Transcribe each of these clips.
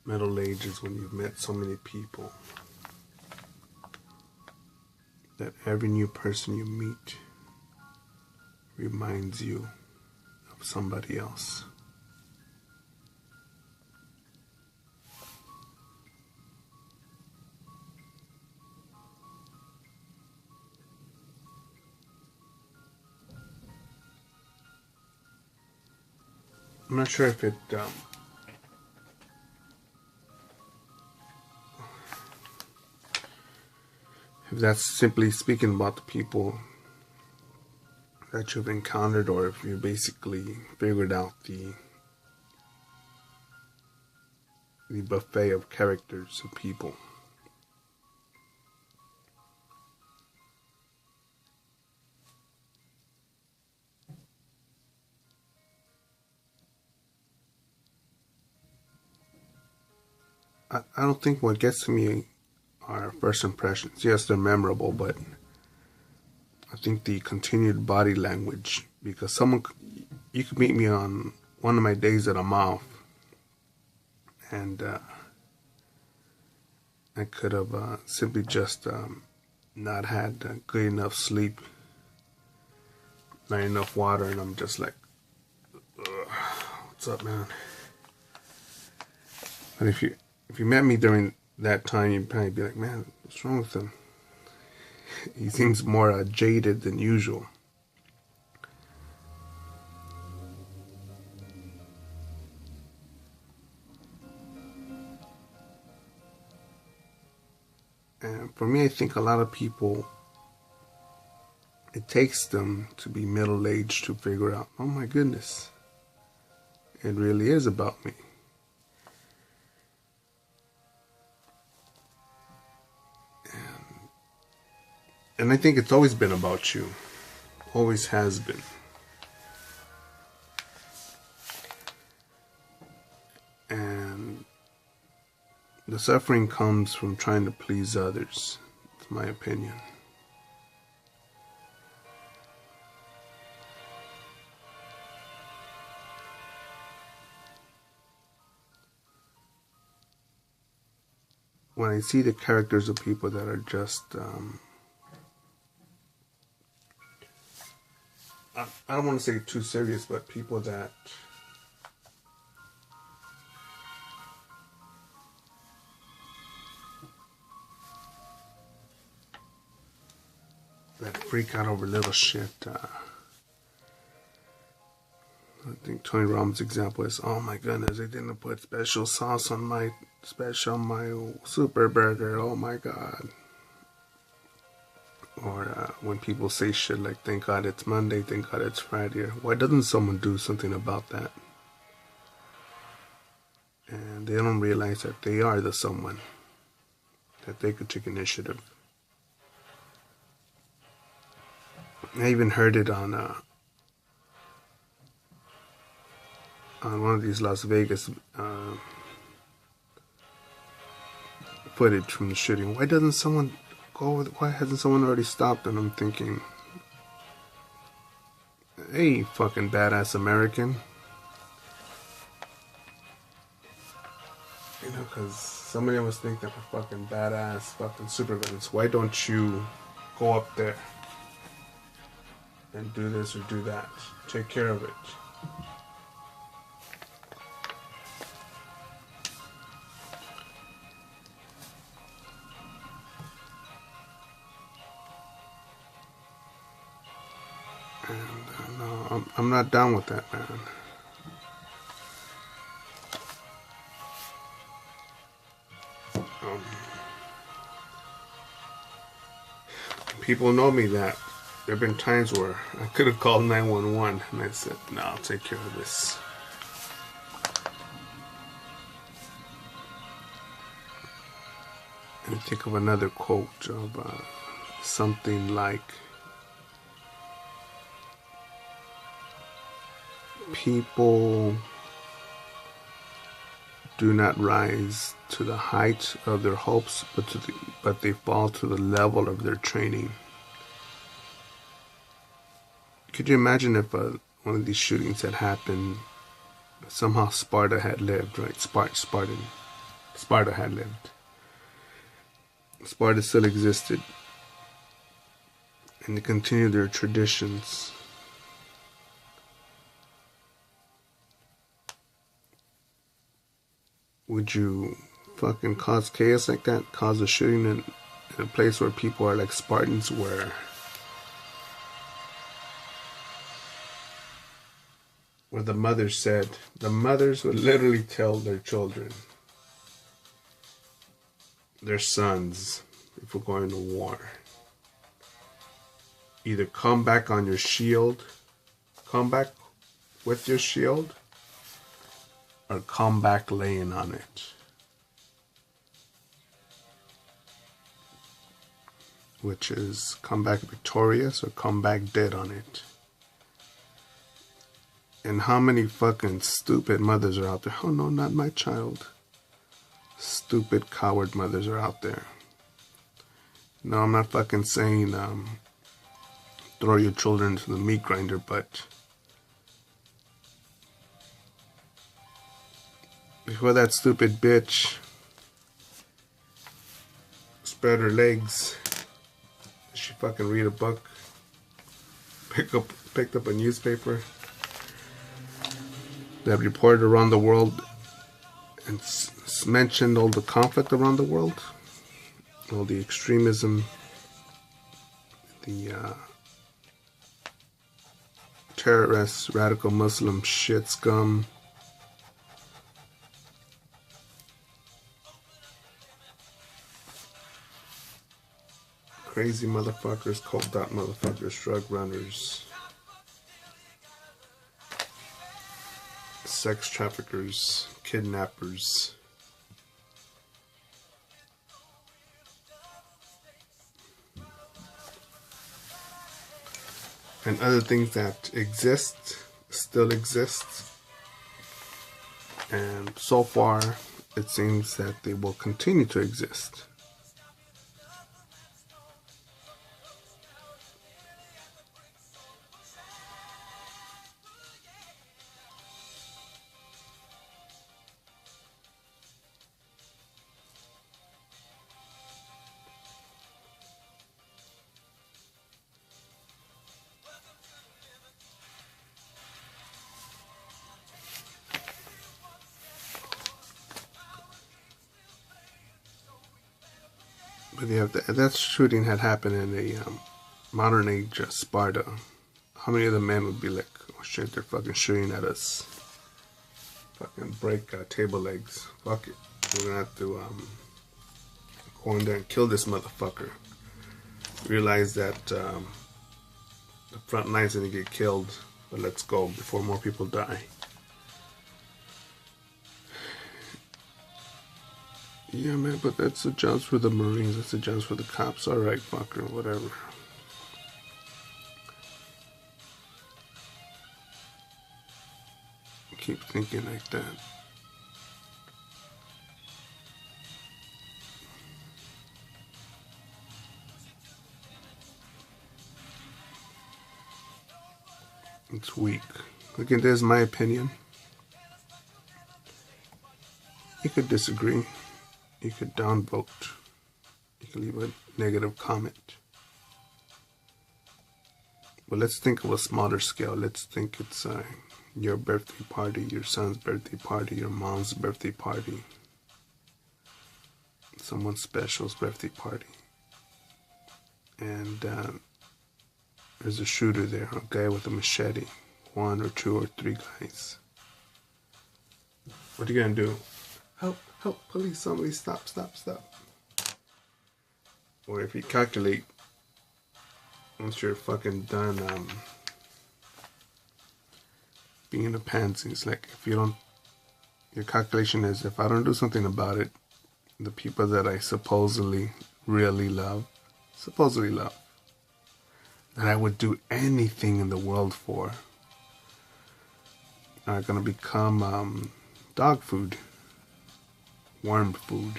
Middle age is when you've met so many people that every new person you meet reminds you of somebody else. I'm not sure if that's simply speaking about the people that you've encountered, or if you basically figured out the buffet of characters of people. I don't think what gets to me are first impressions. Yes, they're memorable, but I think the continued body language, because you could meet me on one of my days that I'm off, and I could have simply just not had good enough sleep, not enough water, and I'm just like, what's up, man? But if you met me during that time, you'd probably be like, man, what's wrong with him? He seems more jaded than usual. And for me, I think a lot of people, it takes them to be middle-aged to figure out, oh my goodness, it really is about me. And I think it's always been about you. Always has been. And the suffering comes from trying to please others. It's my opinion. When I see the characters of people that are just I don't want to say too serious, but people that freak out over little shit. I think Tony Robbins' example is, oh my goodness, they didn't put special sauce on my super burger. Oh my God. Or when people say shit like, thank God it's Monday, thank God it's Friday. Why doesn't someone do something about that? And they don't realize that they are the someone, that they could take initiative. I even heard it on one of these Las Vegas footage from the shooting. Why hasn't someone already stopped? And I'm thinking, hey, fucking badass American. You know, because so many of us think that we're fucking badass, fucking supervillains. Why don't you go up there and do this or do that? Take care of it. And no, I'm not down with that, man. People know me that there have been times where I could have called 911 and I said, no, I'll take care of this. And I think of another quote of something like, people do not rise to the height of their hopes, but they fall to the level of their training. Could you imagine if one of these shootings had happened, somehow Sparta had lived, right? Spartan. Sparta had lived. Sparta still existed, and they continued their traditions. Would you fucking cause chaos like that? Cause a shooting in a place where people are like Spartans, where the mothers said, the mothers would literally tell their children, their sons, before going to war, either come back on your shield, come back with your shield, or come back laying on it. Which is come back victorious or come back dead on it. And how many fucking stupid mothers are out there? Oh no, not my child. Stupid coward mothers are out there. No, I'm not fucking saying throw your children into the meat grinder, but before that stupid bitch spread her legs, she fucking read a book, picked up a newspaper that reported around the world and mentioned all the conflict around the world, all the extremism, the terrorists, radical Muslim shit scum, crazy motherfuckers, coked out motherfuckers, drug runners, sex traffickers, kidnappers, and other things that still exist, and so far it seems that they will continue to exist. But yeah, if that shooting had happened in a modern age Sparta, how many of the men would be like, oh shit, they're fucking shooting at us. Fucking break table legs. Fuck it. We're gonna have to go in there and kill this motherfucker. Realize that the front line's gonna get killed, but let's go before more people die. Yeah, man, but that's the jobs for the Marines, that's the jobs for the cops. Alright, fucker, whatever. Keep thinking like that. It's weak. Again, there's my opinion. You could disagree. You could downvote. You could leave a negative comment. But let's think of a smaller scale. Let's think it's your birthday party, your son's birthday party, your mom's birthday party, someone special's birthday party. And there's a shooter there, a guy with a machete, 1 or 2 or 3 guys. What are you gonna do? Help, help, police, somebody stop, stop, stop. Or if you calculate, once you're fucking done being a pansy, it's like if you don't, your calculation is if I don't do something about it, the people that I supposedly really love, that I would do anything in the world for, are gonna become dog food, worm food.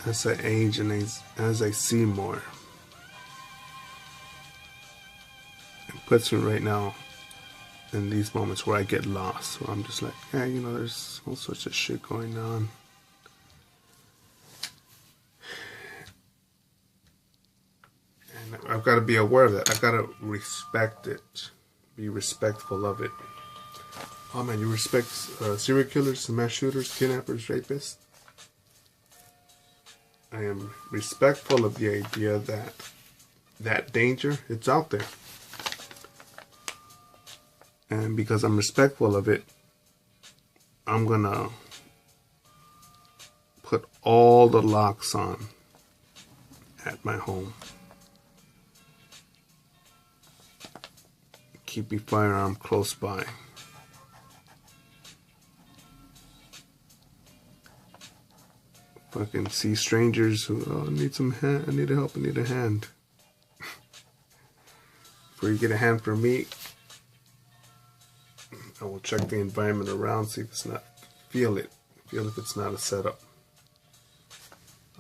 as I age and as I see more, it puts me right now in these moments where I get lost, where I'm just like, yeah, you know, there's all sorts of shit going on. And I've got to be aware of that. I've got to respect it, be respectful of it. Oh man, you respect serial killers, mass shooters, kidnappers, rapists? I am respectful of the idea that that danger, it's out there. And because I'm respectful of it, I'm gonna put all the locks on at my home. Keep my firearm close by. Fucking see strangers who need some hand. I need help. I need a hand. Before you get a hand from me, I will check the environment around, see if it's not, feel if it's not a setup.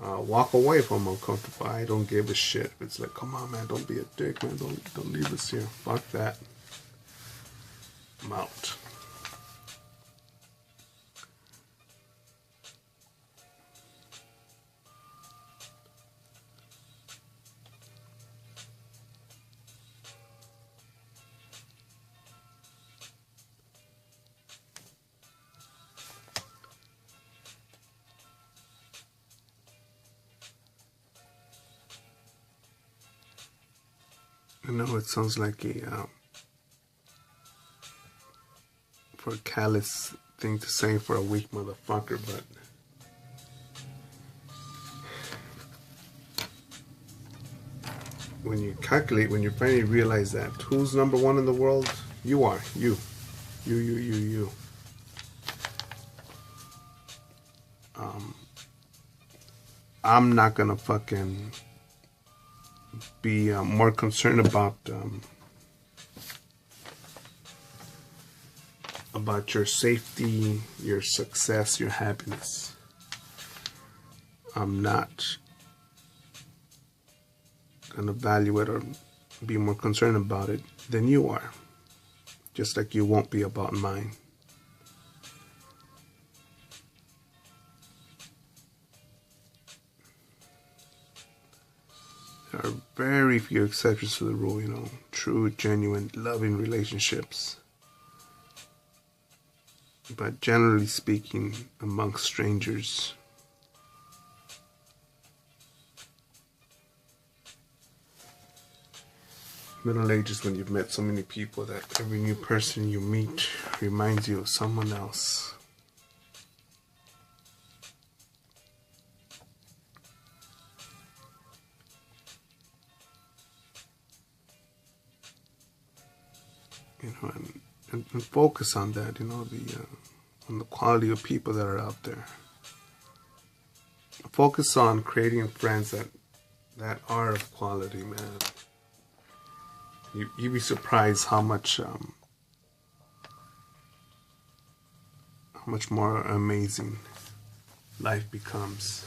Walk away if I'm uncomfortable. I don't give a shit. If it's like, come on, man, don't be a dick, man. Don't leave us here. Fuck that. I'm out. I know it sounds like for a callous thing to say for a weak motherfucker, but when you calculate, when you finally realize that who's number one in the world, you are. You. I'm not gonna fucking be more concerned about your safety, your success, your happiness. I'm not gonna value it or be more concerned about it than you are, just like you won't be about mine. There are very few exceptions to the rule, you know, true, genuine, loving relationships. But generally speaking, amongst strangers, middle ages, when you've met so many people that every new person you meet reminds you of someone else. You know, and focus on that, you know, on the quality of people that are out there. Focus on creating friends that are of quality, man. You'd be surprised how much more amazing life becomes.